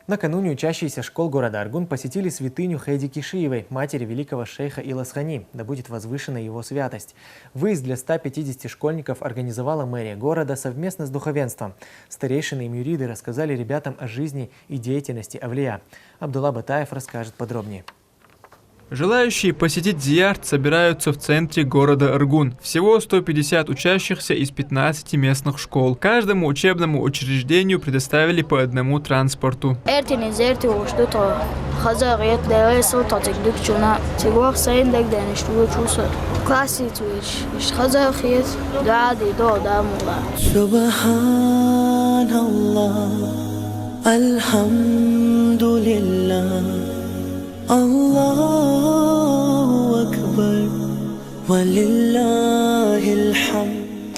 Накануне учащиеся школ города Аргун посетили святыню Хейди Кишиевой, матери великого шейха Иласхани, да будет возвышена его святость. Выезд для 150 школьников организовала мэрия города совместно с духовенством. Старейшины и мюриды рассказали ребятам о жизни и деятельности Авлия. Абдулла Батаев расскажет подробнее. Желающие посетить зиярат собираются в центре города Аргун. Всего 150 учащихся из 15 местных школ. Каждому учебному учреждению предоставили по одному транспорту.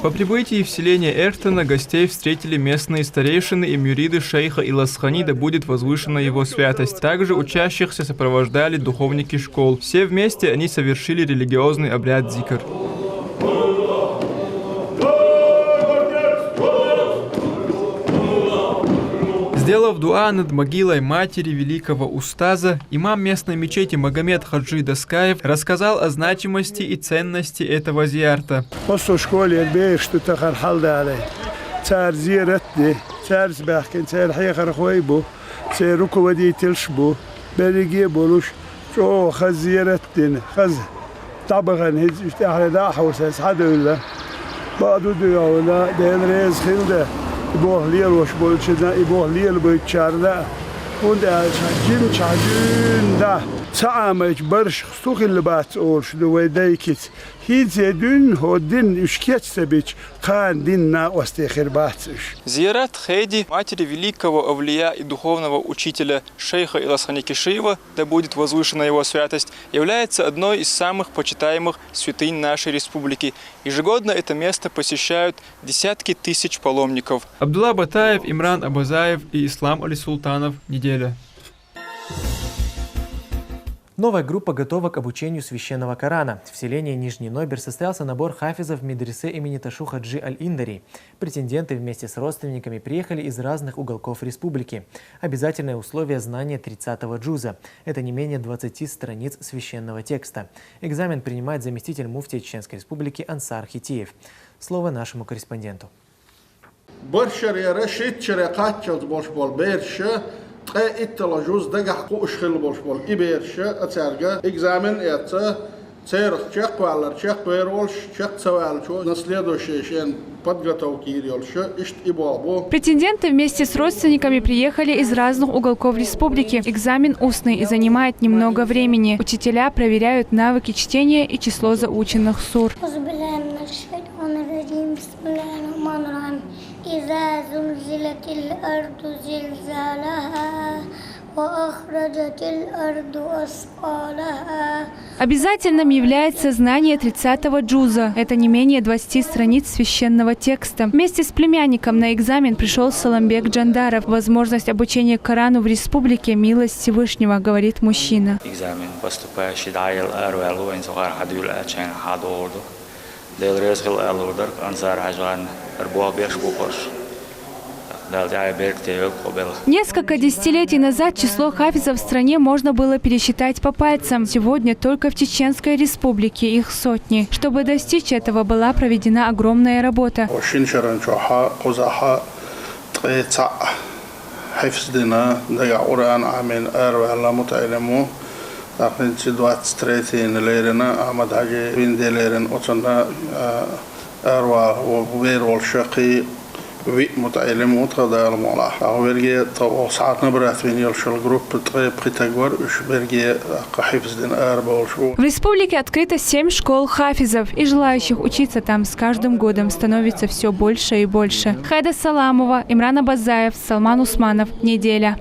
По прибытии в селение Эртона гостей встретили местные старейшины и мюриды шейха Иласхани, да будет возвышена его святость. Также учащихся сопровождали духовники школ. Все вместе они совершили религиозный обряд зикр. Сделав дуа над могилой матери великого устаза, имам местной мечети Магомед Хаджи Даскаев рассказал о значимости и ценности этого зиярта. يبوه ليل وش بولشنا يبوه ليل بيتشارنا وندا شاكين شاجين دا سامج برش خصوخ اللي باتقول شنو ويديكت هيزي دين هو دين اشكيت سبيش كان ديننا واستخر باتش. Зиярат Хейди, матери великого авлия и духовного учителя шейха Иласхани Кишиева, да будет возвышена его святость, является одной из самых почитаемых святынь нашей республики. Ежегодно это место посещают десятки тысяч паломников. Абдулла Батаев, Имран Абазаев и Ислам Али Султанов. Неделя. Новая группа готова к обучению священного Корана. В селении Нижний Нойбер состоялся набор хафизов в медресе имени Ташу Хаджи Аль-Индари. Претенденты вместе с родственниками приехали из разных уголков республики. Обязательное условие – знание 30-го джуза. Это не менее 20 страниц священного текста. Экзамен принимает заместитель муфтия Чеченской республики Ансар Хитиев. Слово нашему корреспонденту. Претенденты вместе с родственниками приехали из разных уголков республики. Экзамен устный и занимает немного времени. Учителя проверяют навыки чтения и число заученных сур. Обязательным является знание 30-го джуза. Это не менее 20 страниц священного текста. Вместе с племянником на экзамен пришел Саламбек Джандаров. Возможность обучения Корану в республике – милость Всевышнего, говорит мужчина. Экзамен поступающий Несколько десятилетий назад число хафизов в стране можно было пересчитать по пальцам. Сегодня только в Чеченской республике их сотни. Чтобы достичь этого, была проведена огромная работа. В республике открыто 7 школ хафизов, и желающих учиться там с каждым годом становится все больше и больше. Хайда Саламова, Имран Абазаев, Салман Усманов. Неделя.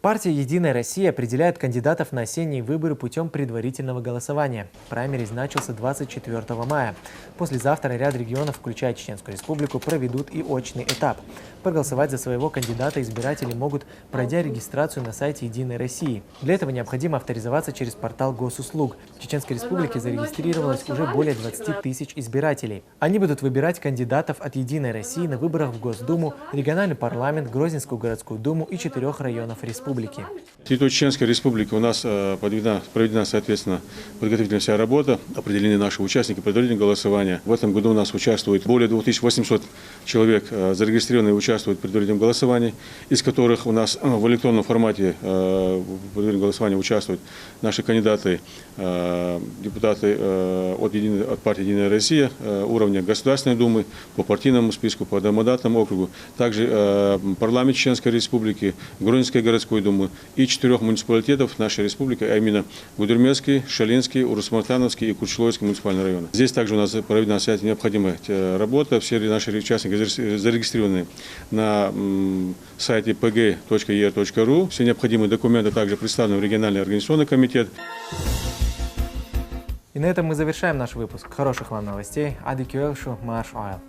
Партия «Единая Россия» определяет кандидатов на осенние выборы путем предварительного голосования. Праймериз начался 24 мая. Послезавтра ряд регионов, включая Чеченскую республику, проведут и очный этап. Проголосовать за своего кандидата избиратели могут, пройдя регистрацию на сайте «Единой России». Для этого необходимо авторизоваться через портал госуслуг. В Чеченской республике зарегистрировалось уже более 20 тысяч избирателей. Они будут выбирать кандидатов от «Единой России» на выборах в Госдуму, региональный парламент, Грозненскую городскую думу и 4 районов республики. В территории Чеченской республики у нас проведена, соответственно, подготовительная вся работа, определены наши участники предварительного голосования. В этом году у нас участвует более 2800 человек, зарегистрированные участвуют в предварительном голосовании, из которых у нас в электронном формате в предварительном голосовании участвуют наши кандидаты, депутаты от партии «Единая Россия» уровня Государственной Думы, по партийному списку, по одномандатному округу, также парламент Чеченской республики, Грозненской городской думы и 4 муниципалитетов нашей республики, а именно Гудермесский, Шалинский, Урус-Мартановский и Курчелойский муниципальный районы. Здесь также у нас проведена вся необходимая работа. Все наши участники зарегистрированы на сайте pg.er.ru. Все необходимые документы также представлены в региональный организационный комитет. И на этом мы завершаем наш выпуск. Хороших вам новостей. Ади Кюэлшу, Маш Ойл.